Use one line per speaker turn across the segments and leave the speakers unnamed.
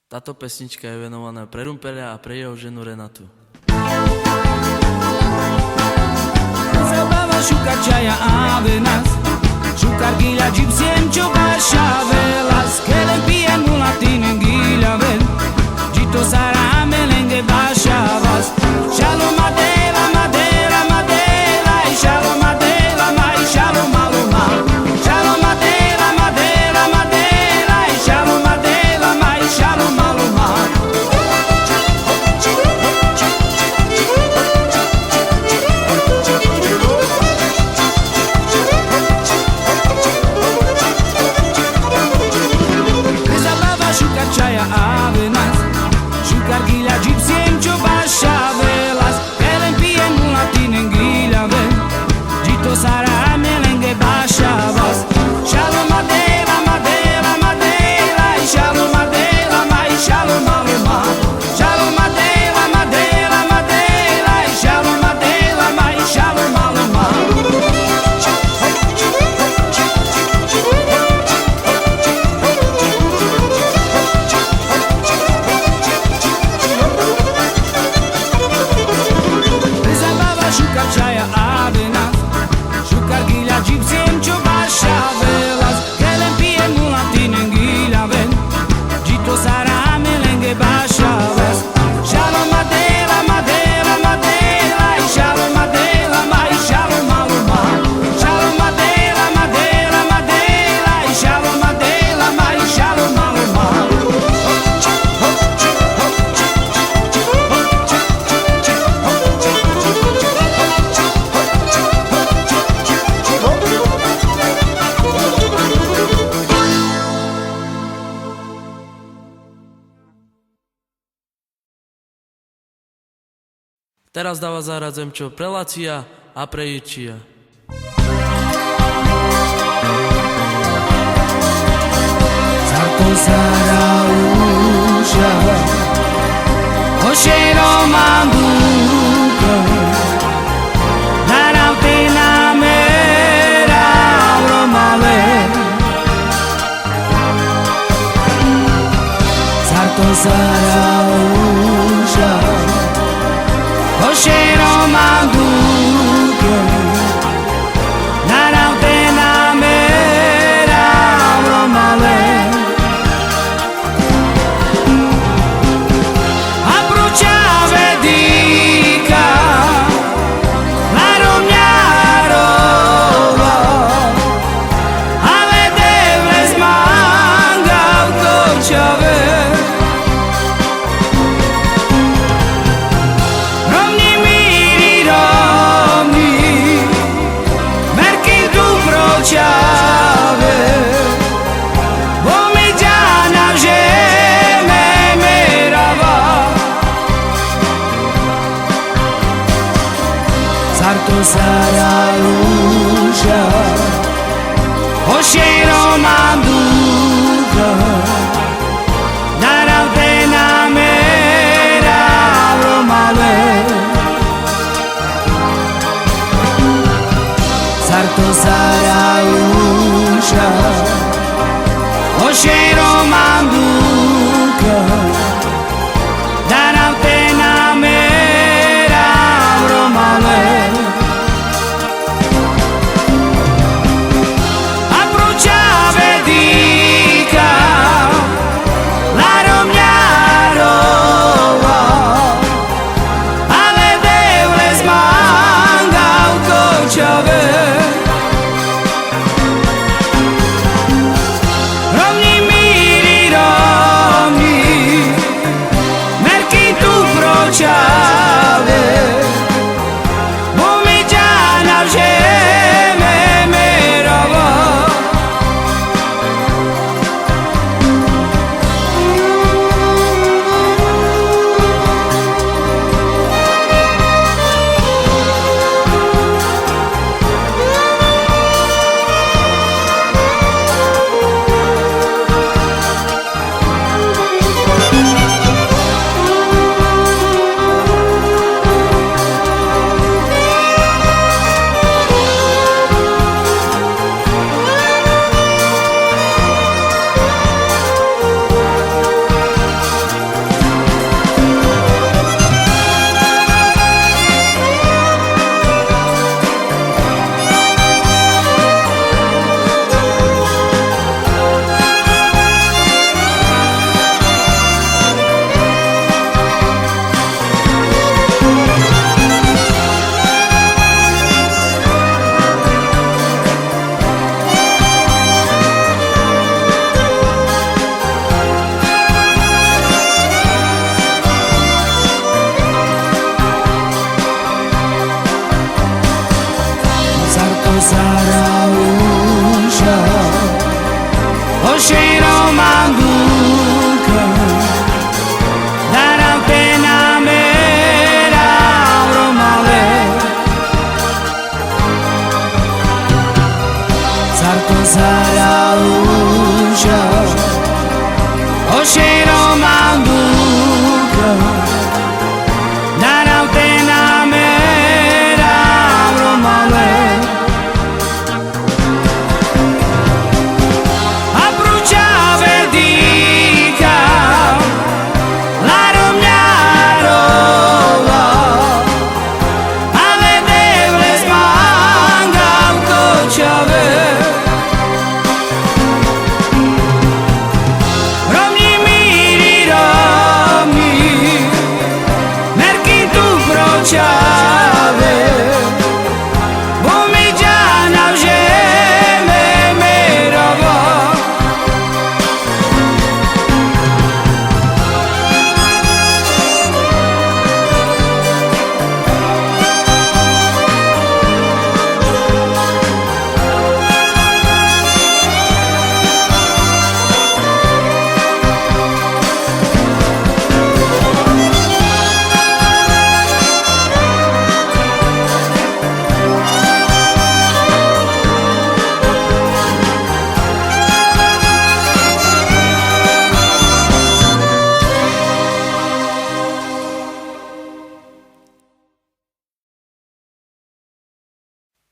Táto pesnička je venovaná pre Rumpeľa a pre jeho ženu Renatu.
Zabava šukar čaja ave nas, šukar gilja gypsien čobaša velas, kelen pien mulatin gilja vel, jito sara melenge baša vas. Shalom Adela, Madela, Madela, Shalom Adela, mai Shalom Aloma. Shalom Adela, Madela, Madela, Shalom Adela, mai Shalom Aloma. Zabava šukar čaja ave nas, šukar gilja gypsien čobaša velas, kelen pien mulatin gilja vel, jito sara melenge baša vas. Shalom Adela, Madela, Madela, Shalom Adela, mai Shalom Aloma. Shalom Adela, Madela, Madela, Shalom Adela, mai Shalom Aloma. Zabava šukar čaja ave nas, šukar gilja gypsien čobaša velas, kelen pien mulatin gilja vel, jito sara melenge baša vas. Shalom Adela, Madela, Madela, Shalom Adela, mai Shalom Aloma. Shalom Adela, Madela, Madela, Shalom Adela, mai Shalom Aloma.
Teraz dáva zahrať Zemčo pre Lacia a pre Jičia.
Sarto sara usha, oshero manduka, narante namera romale. Sarto sara usha, oshero manduka, narante namera romale. Abruciave dica, la romnjarova, ale devles manga ukočave.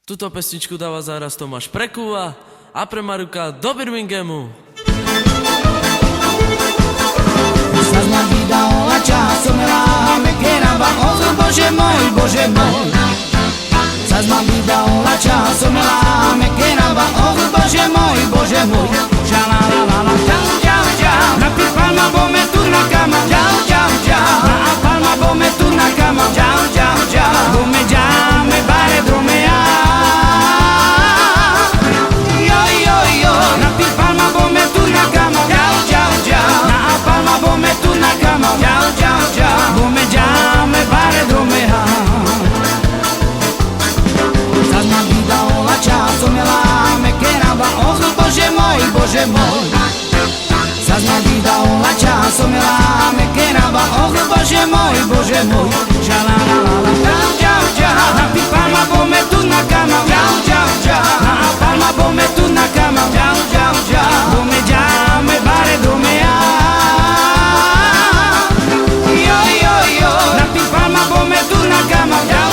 Tuto pesničku dáva záraz Tomáš Prekúva a pre Maruka do Birminghamu.
Sad nam videla časom la me kerava, oh Bože môj. Sad nam videla časom la me kerava, oh Bože môj. Žala la la la, čau, napit palma bome tu na kama, čau, na palma bome tu na kama, čau, bome me bare dromea. Napit palma bome tu na kama, čau, na palma bome tu na kama, čau, bome me bare dromea. Sad nam videla časom la me kerava, oh Bože môj. Sad nam videla časom la me kerava, oh Bože môj. Žala la la la, čau, napit palma bome tu na kama, čau, na palma bome tu na kama, čau, bome me bare dromea. Napit palma bome tu na kama, čau,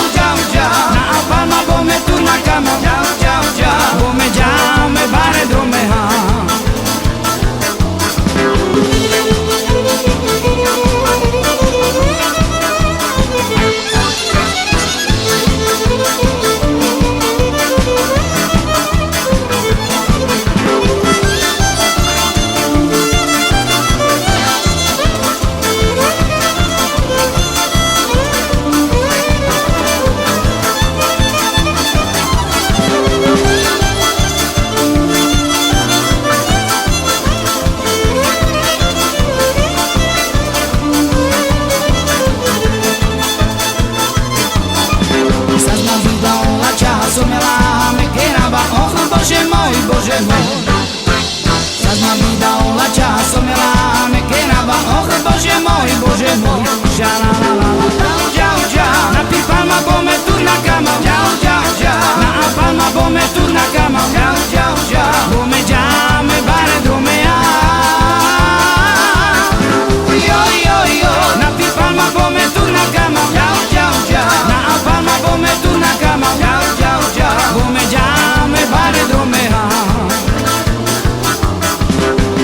na palma bome tu na kama, čau, bome me bare dromea. Bože môj. Sad nam videla časom la me kerava, oh Bože môj. Žala la la la, čau, napit palma bome tu na kama, čau, na palma bome tu na kama, čau, bome me bare dromea. Napit palma bome tu na kama, čau, na palma bome tu na kama, čau, bome me bare dromea.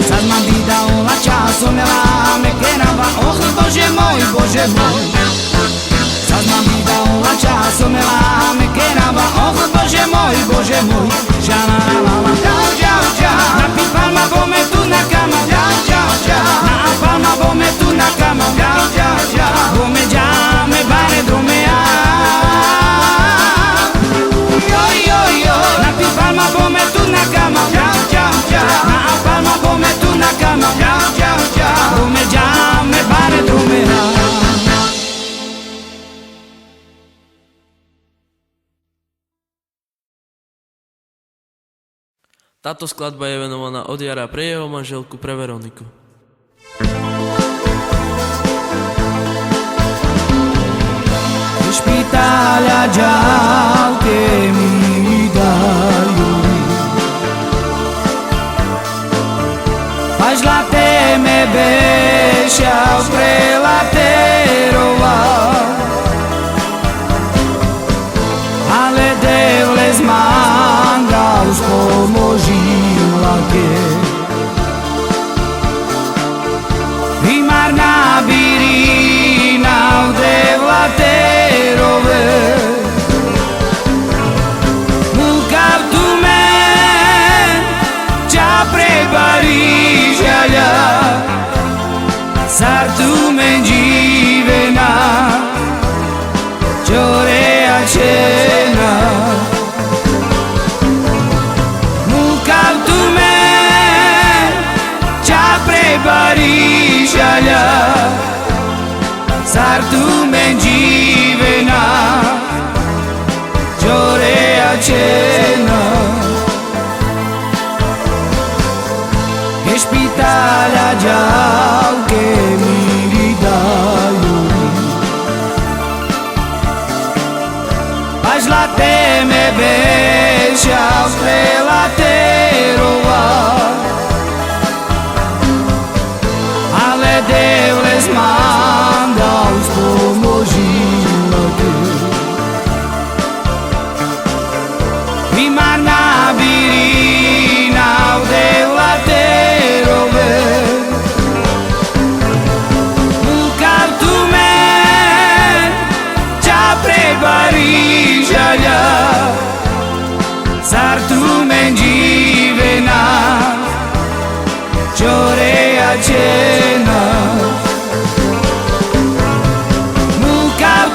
Sad nam videla časom la me kerava, oh Bože môj. Sad nam videla časom la me kerava, oh Bože môj. Žala la la la, čau, napit palma bome tu na kama, čau, na palma bome tu na kama, čau, bome me bare dromea. Napit palma bome tu na kama, čau, na palma bome tu na kama, čau, bome me bare dromea.
Táto skladba je venovaná od Jara pre jeho manželku, pre Veroniku.
Špitálja ďalke mi dajú, až laté me bešav prelateroval, ale devle zmandal s pomožím lake. Primarná birina v devlaterove, múkav tu men, ča pre Parížaľa, sar tu men živena, čore a čena. Múkav tu men, ča pre Parížaľa, sar tu men živena, čore a čena. Ke špitálja ďalke mi dajú, až laté me bešav prelateroval, ale devle zmandal s pomožím lake. cena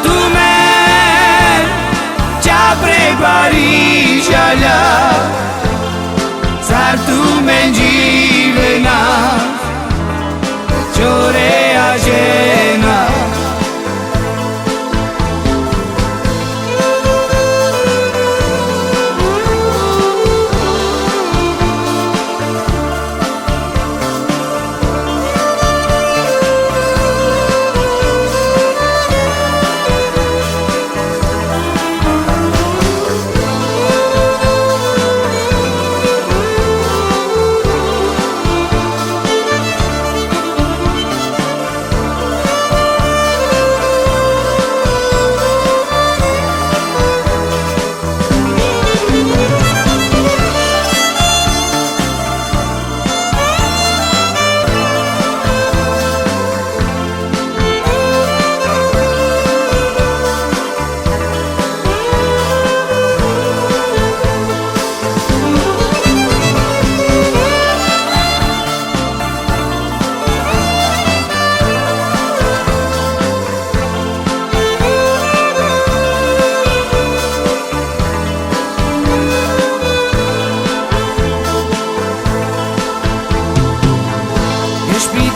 tu me já prepari já sar tu me divena chore a cena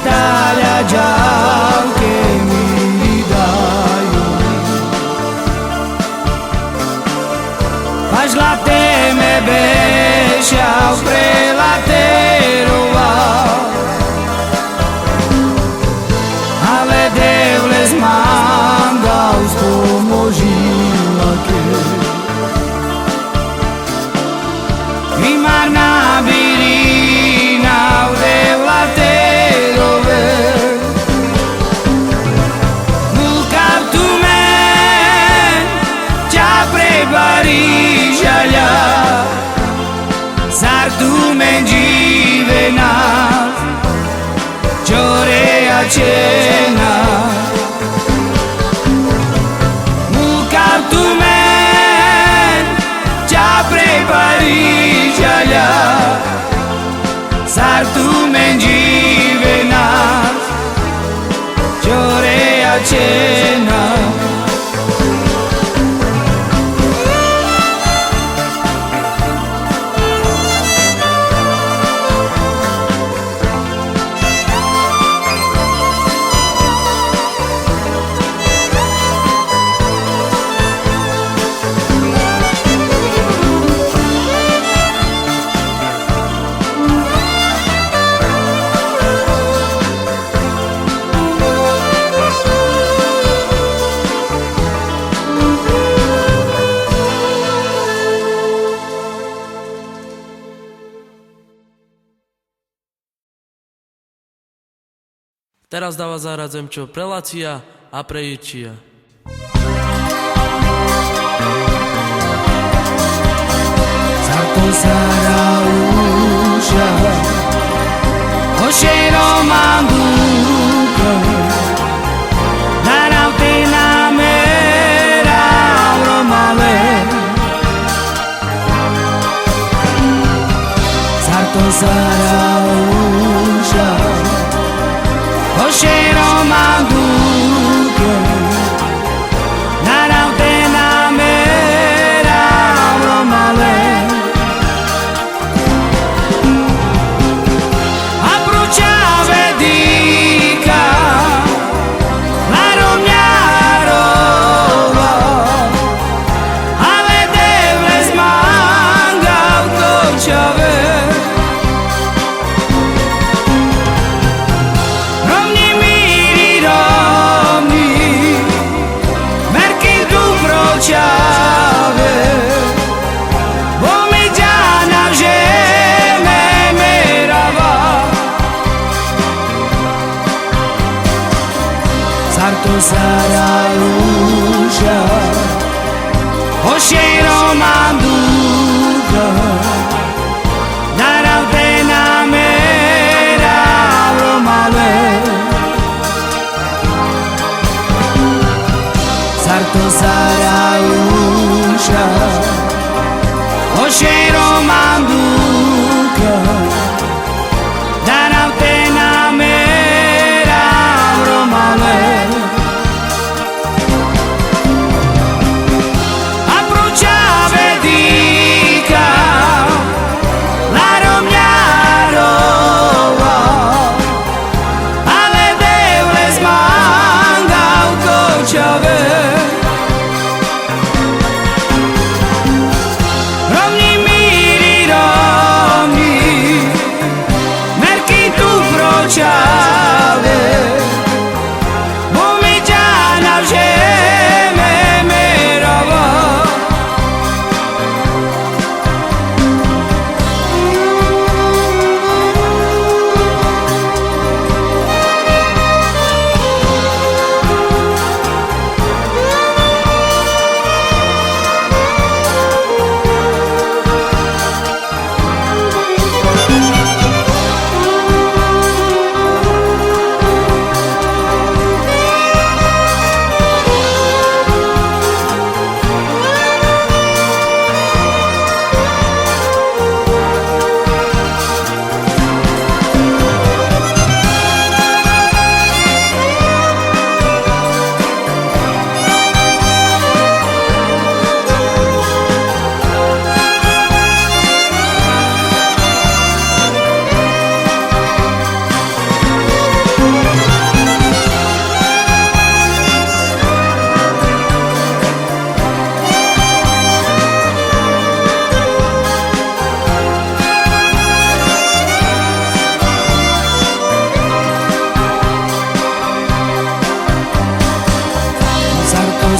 Italia già che mi dai faz la te me beja pre la te rova ale devles manda os como gila que mi marna virina de la te sar tu mendivena chore a cena nunca tu me já prepari já sar tu mendivena chore a cena
Teraz dáva zahrať Zemčo pre Lacia a pre Jirčia.
Sarto Saraúša Ošero manduka Daravte na mera Romale Sarto Saraúša Ošero manduka Daravte na mera Romale Saraúša Ošero manduka Daravte na mera Romale Sarto Saraúša Ošero manduka Daravte na mera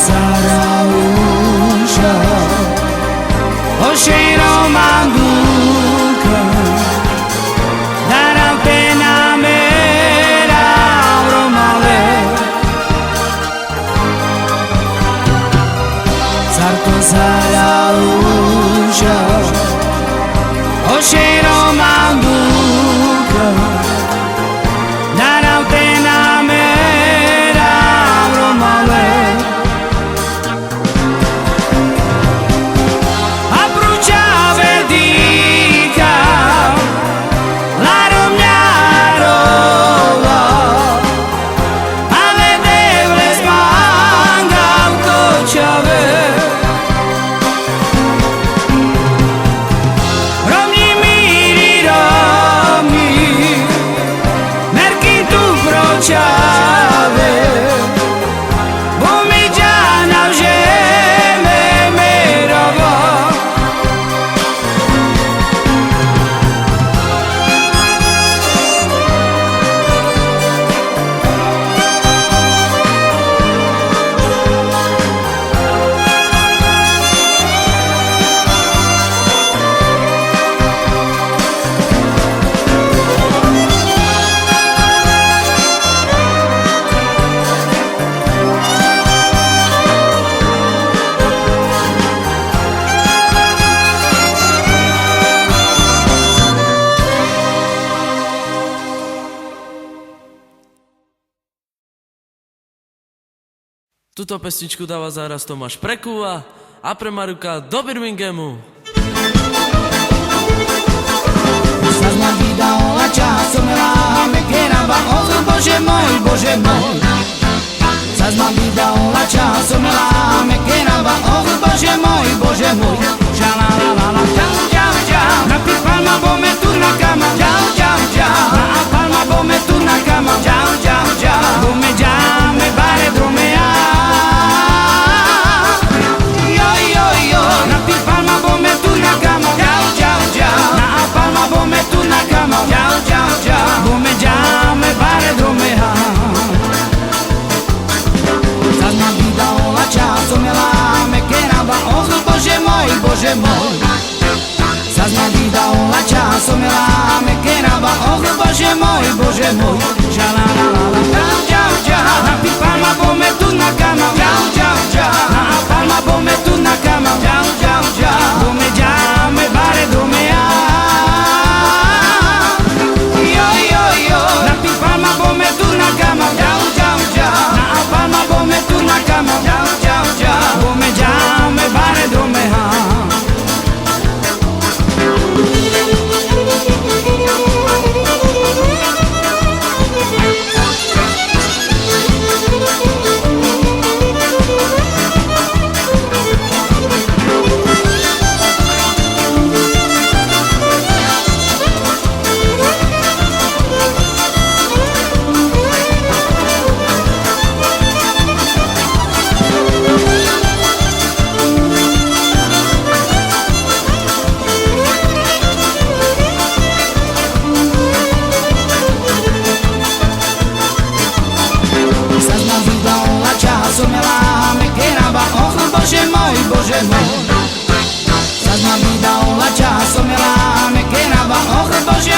Sarausha Oshiro Manduka Dara pena mera Romale Sarto Sarausha Oshiro Manduka Dara pena mera Romale
Tuto pesničku dáva záraz Tomáš Prekúva a pre Maruka do Birminghamu.
Sa zna vydala časom láme kerava, oh Bože môj Sa zna vydala časom láme kerava, oh Bože môj Šalalalala, čau, čau, čau Napíš palma, bome tu na kama, čau, čau, čau Na palma, bome tu na kama, čau, čau, čau Bome džame, bare dromea Napíš palma, bome tu na kama, čau, čau, čau Na palma, bome tu na kama, čau, čau, čau Bome džame, bare dromea Sa zna vydala časom láme kerava, oh Bože môj Sa zna vydala časom láme kerava, oh Bože môj Šalalalala, čau, čau, čau Napíš palma, bome tu na kama, čau, čau, čau Na palma, bome tu na kama, čau, čau, čau Bome džame, bare dromea Napíš palma, bome tu na kama, čau, čau, čau Na palma, bome tu na kama, čau, čau, čau Bome džame, bare dromea Bože môj Sa zna vydala časom láme kerava, oh Bože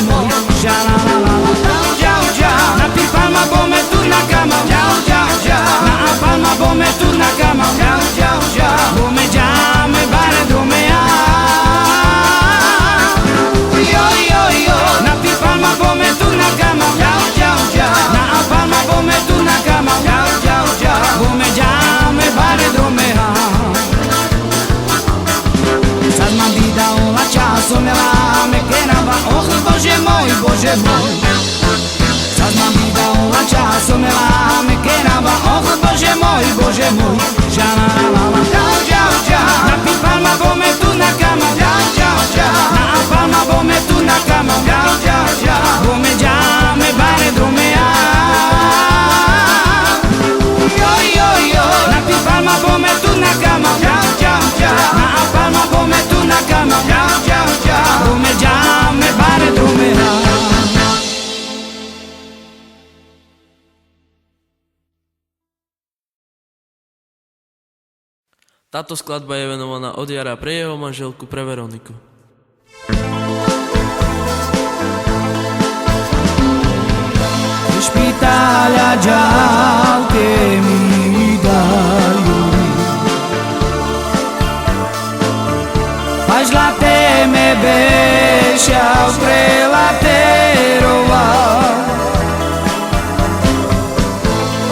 môj Šalalalala, čau, čau, čau Napíš palma, bome tu na kama, čau, čau, čau Na palma, bome tu na kama, čau, čau, čau Bome džame, bare dromea Napíš palma, bome tu na kama, čau, čau, čau Na palma, bome tu na kama, čau, čau, čau Bome džame, bare dromea Sa zna vydala časom láme kerava, oh Bože môj Sa zna vydala časom láme kerava, oh Bože môj Šalalalala, čau, čau, čau Napíš palma, bome tu na kama, čau, čau, čau Na palma, bome tu na kama, čau, čau, čau Bome džame, bare dromea Napíš palma, bome tu na kama, čau, čau, čau Na palma, bome tu na kama, čau, čau, čau Bome džame, bare dromea
Táto skladba je venovaná od Jara pre jeho manželku, pre Veroniku.
Špítáľa ďalke mi dajú, až laté me beša prelateroval,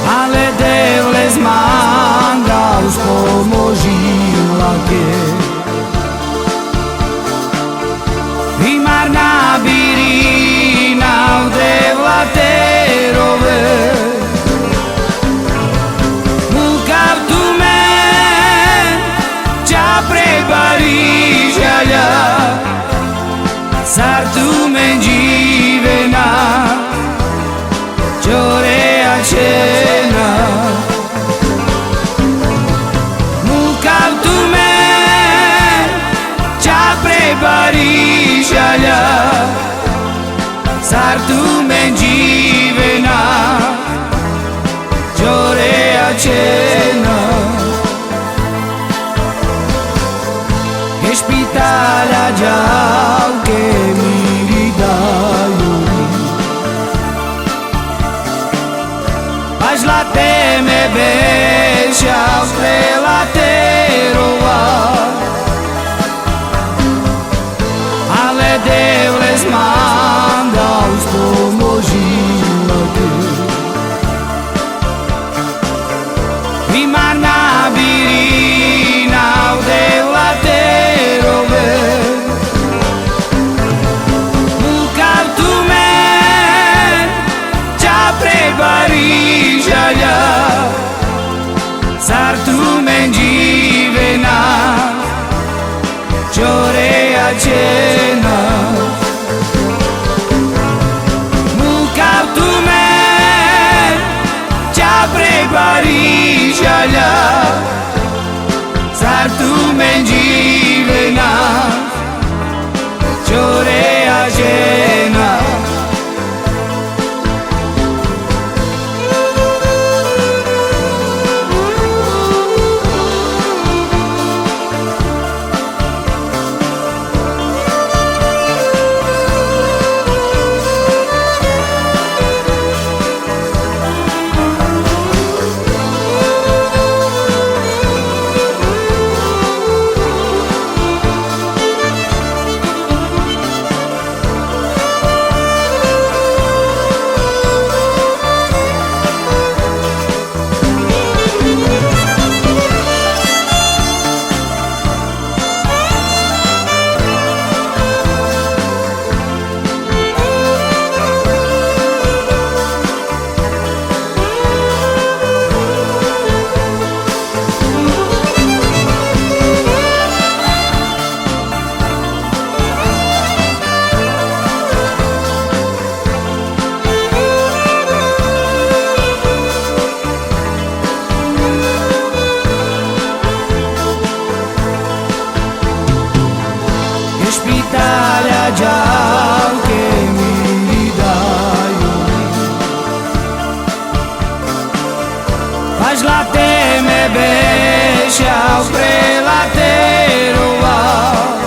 ale devle zmandal spomožila ke. Primarná birina v devlaterove, mukav tu men, ča pre Parížaľa, sar tu men živena, čore a čena. Mukav tu men, ča pre Parížaľa, sar tu men živena, čore a čena. Ke špítáľa ďalke mi dajú, až laté me beša prelateroval, ale devle zmandal spomožila ke. Primarná birina v devlaterove, mukav tu men, ča pre Parížaľa, sar tu men živena, čore a čena. Mukav tu men, ča pre Parížaľa, sar tu men živena, čore a čena. Špítáľa ďalke mi dajú, až laté me beša prelateroval,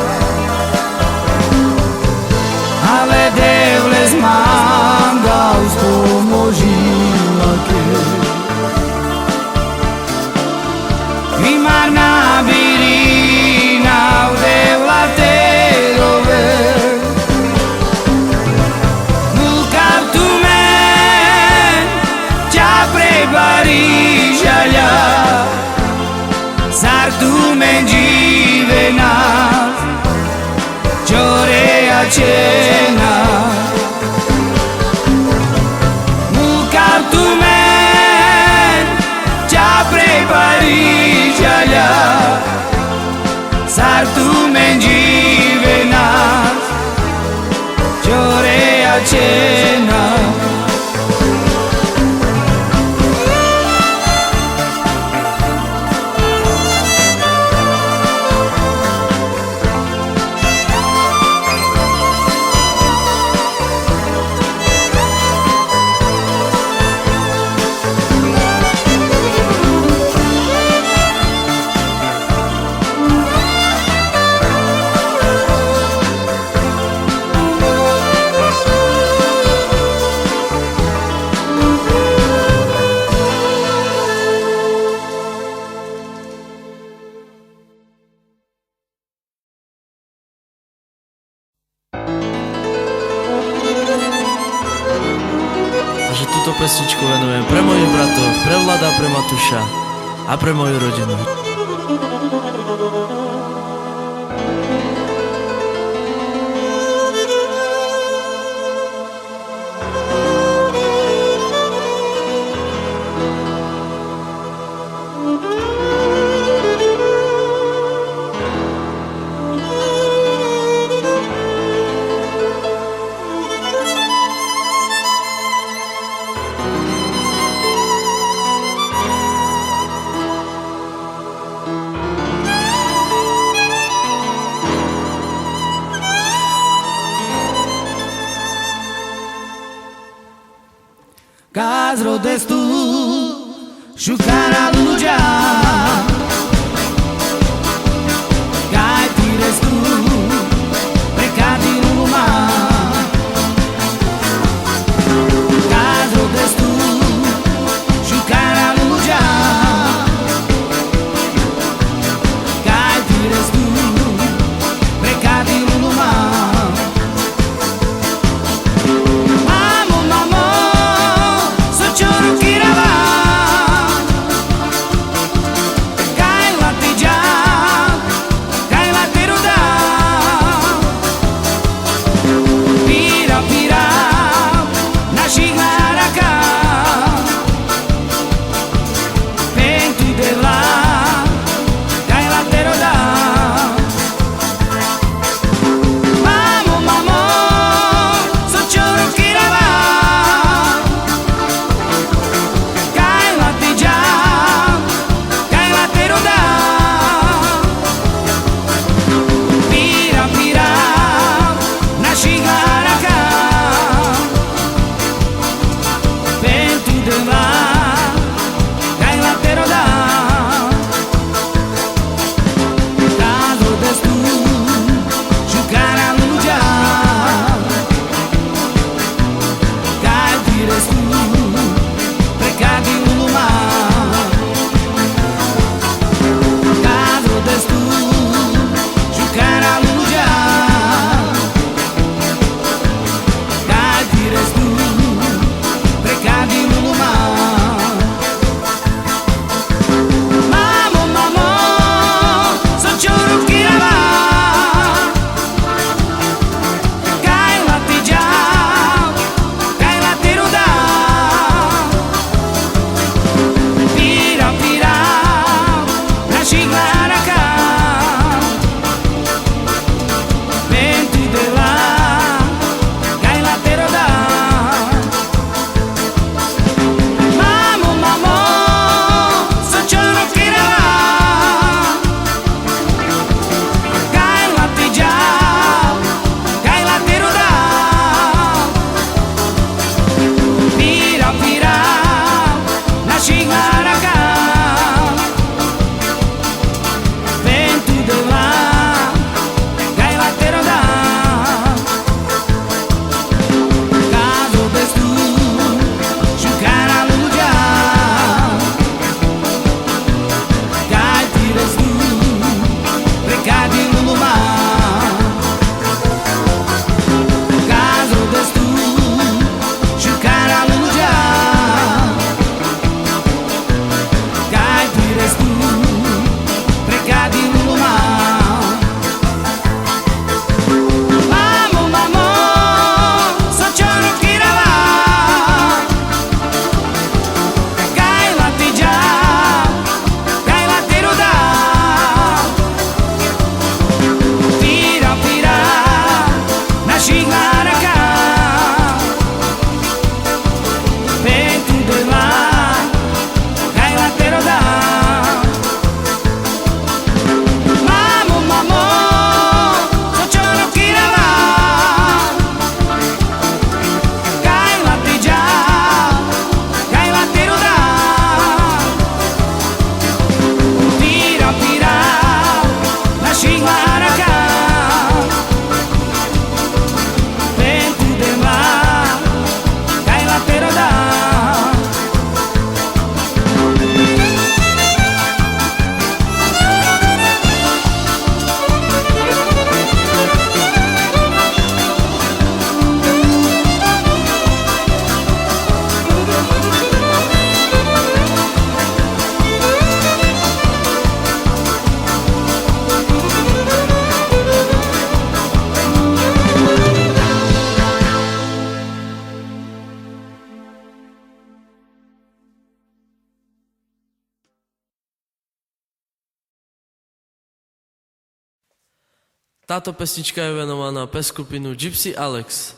ale devle zmandal spomožila ke. Primarná birina v devlaterove, mukav tu men, ča pre Parížaľa, sar tu men živena, čore a čena. Mukav tu men, ča pre Parížaľa, sar tu men živena, čore a čena.
túto pesničku venujem pre mojich bratov, pre Vlada, pre Matúša a pre moju rodinu.
Caso rodestu, sciuccara lugia, cai tires tu, peccati in luma. Caso rodestu, sciuccara lugia, cai tires tu, peccati in luma.
Táto pesnička je venovaná pre skupinu Gypsy Alex.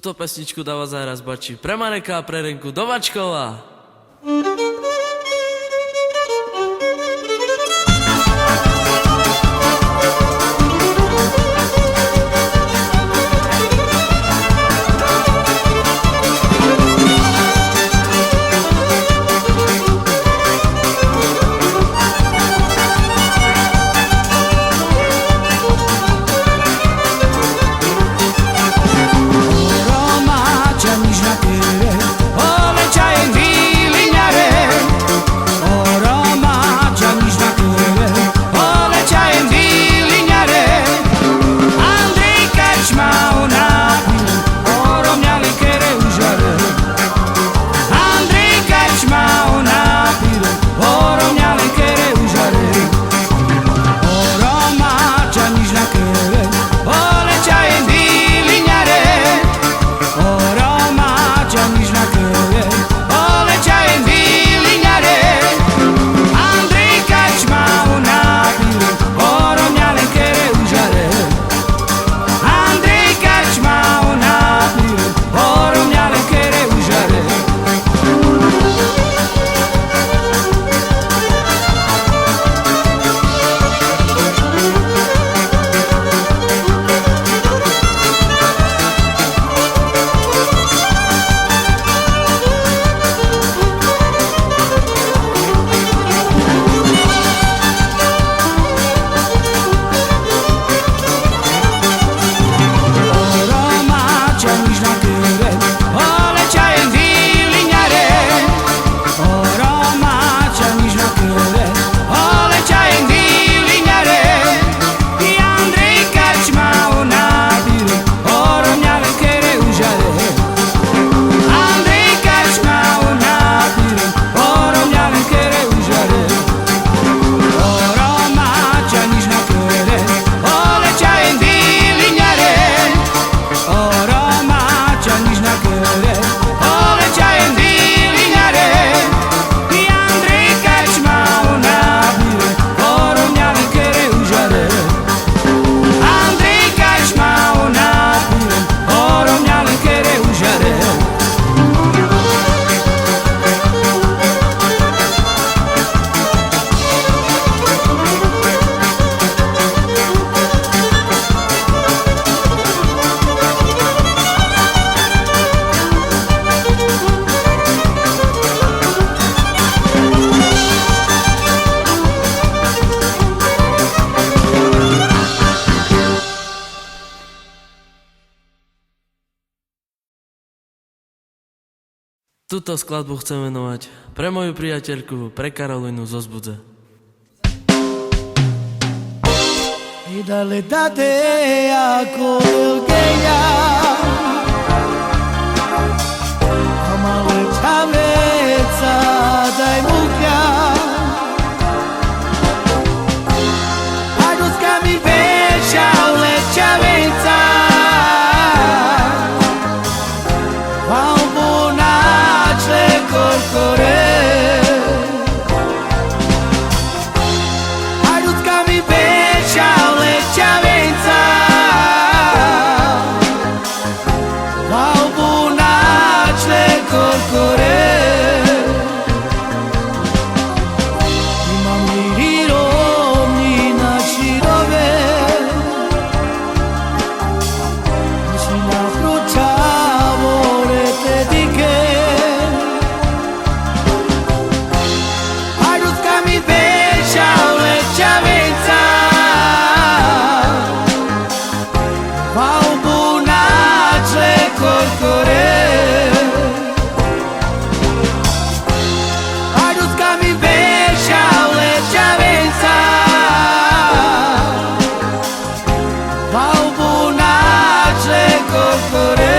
Tuto pesničku dáva zahrať bači pre Mareka a pre Renku Dovačková. Túto skladbu chcem venovať pre moju priateľku, pre Karolínu zo Zbudze.
E dall'età ako veľkeja a malé čaveca daj mukia a ľudská mi veša lečaveca valbu náče korkore a ľudská mi veša lečaveca valbu náče korkore imam lirovni na širove si na fručavo retetike a ľudská mi veša lečaveca valbu náče korkore a ľudská mi veša lečaveca valbu náče korkore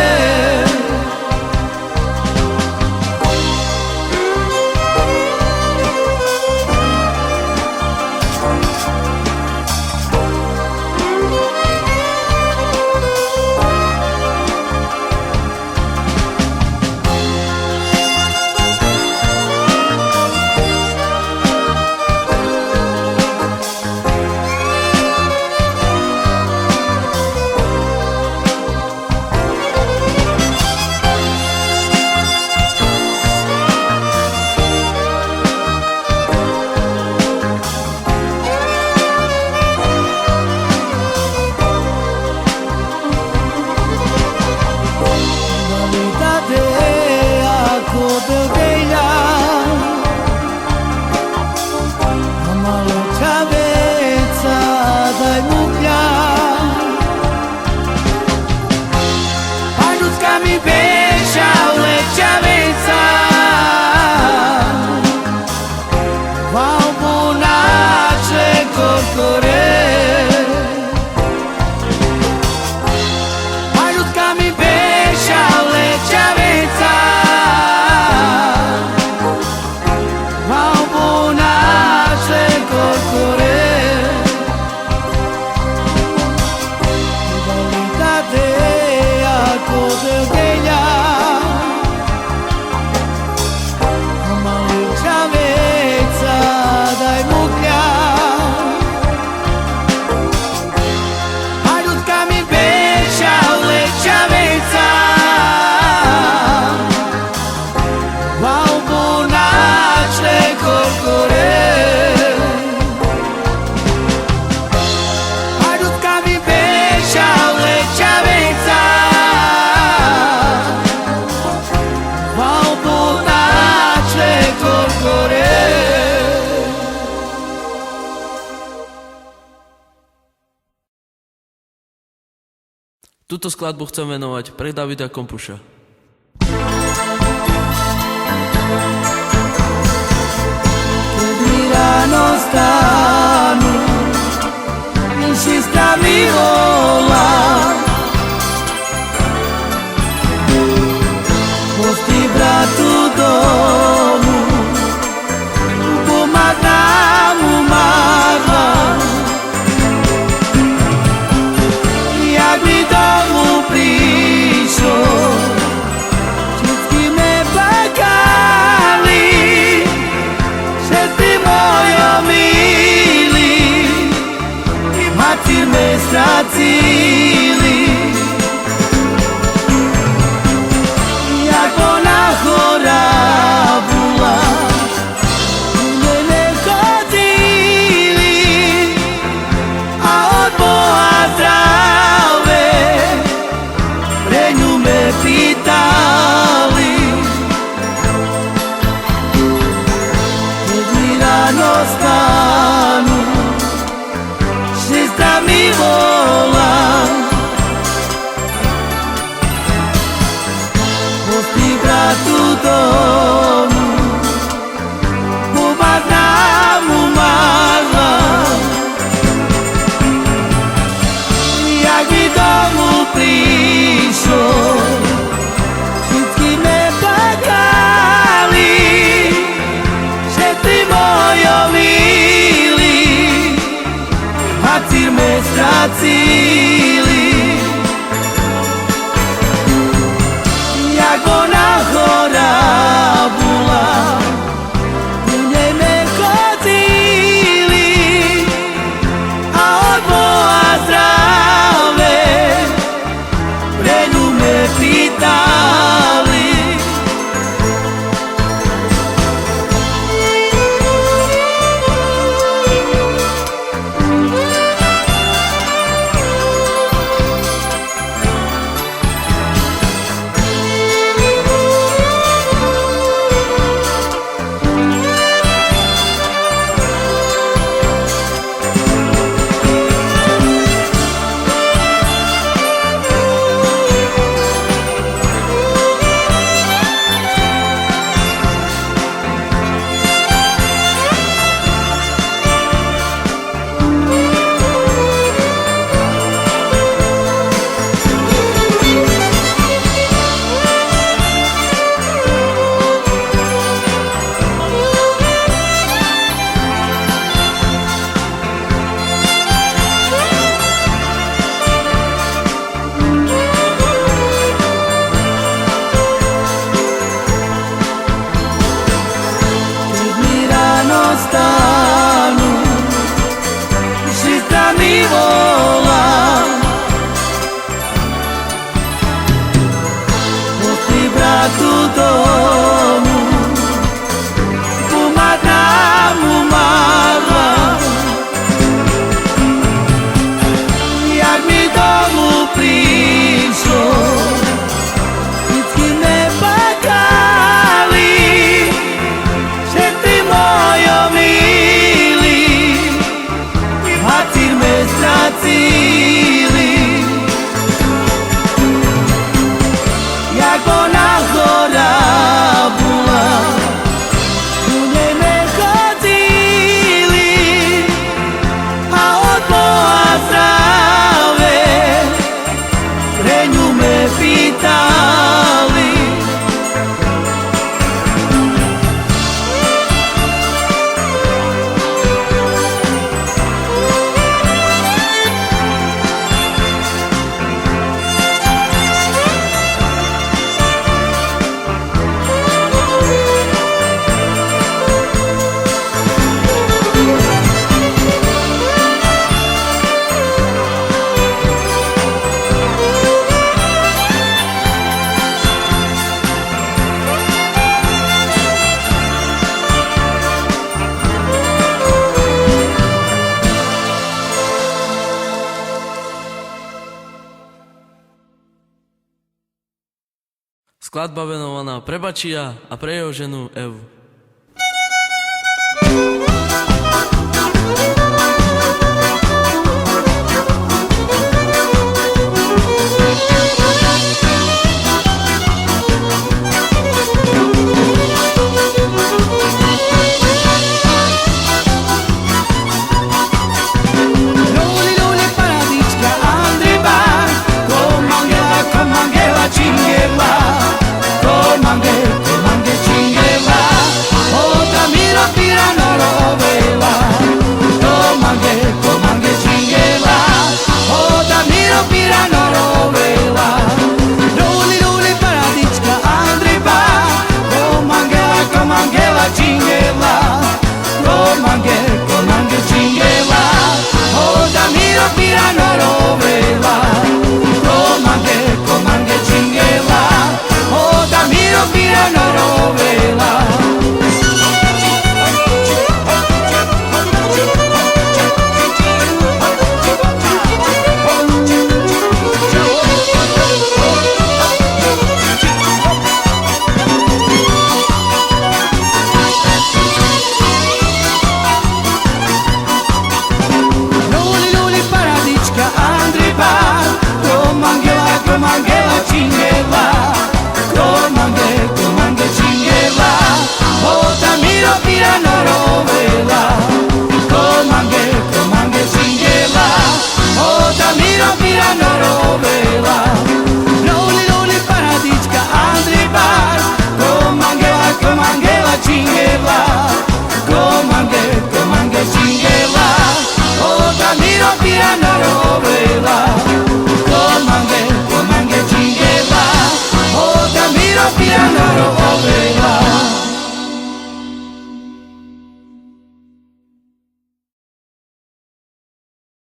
Túto skladbu chcem venovať pre Davida Kompuša.
Keď mi ráno stánu, insista mi volá, pusti bratu domu, pomáť nám umáva. Jak mi domu prišol, všetky me plakali, všetci mojo milí, i mater me stracili. Jak ona chorá bola, mne nechodili, a od Boha zdravé pre ňu me pýtali. Keď mi ráno stánu, sestra mi volá, jak by domu prišlo, vždycky me plakali, že ty mojo milý, a cíl me stracili. Jak ona chorá bola, ku nej me chodili a od Boha zdravé pre ňu me pýtali. Stanu, žita mi volá, posti bratu domu, pomať nám umarla. Jak mi domu prišlo, vždycky me plakali, že ty mojo milý, a cíl me stracili. Jak ona chorá bola, ku nej me chodili a od Boha zdravé pre ňu me pýtali.
Skladba venovaná pre Bačia a pre jeho ženu Evu.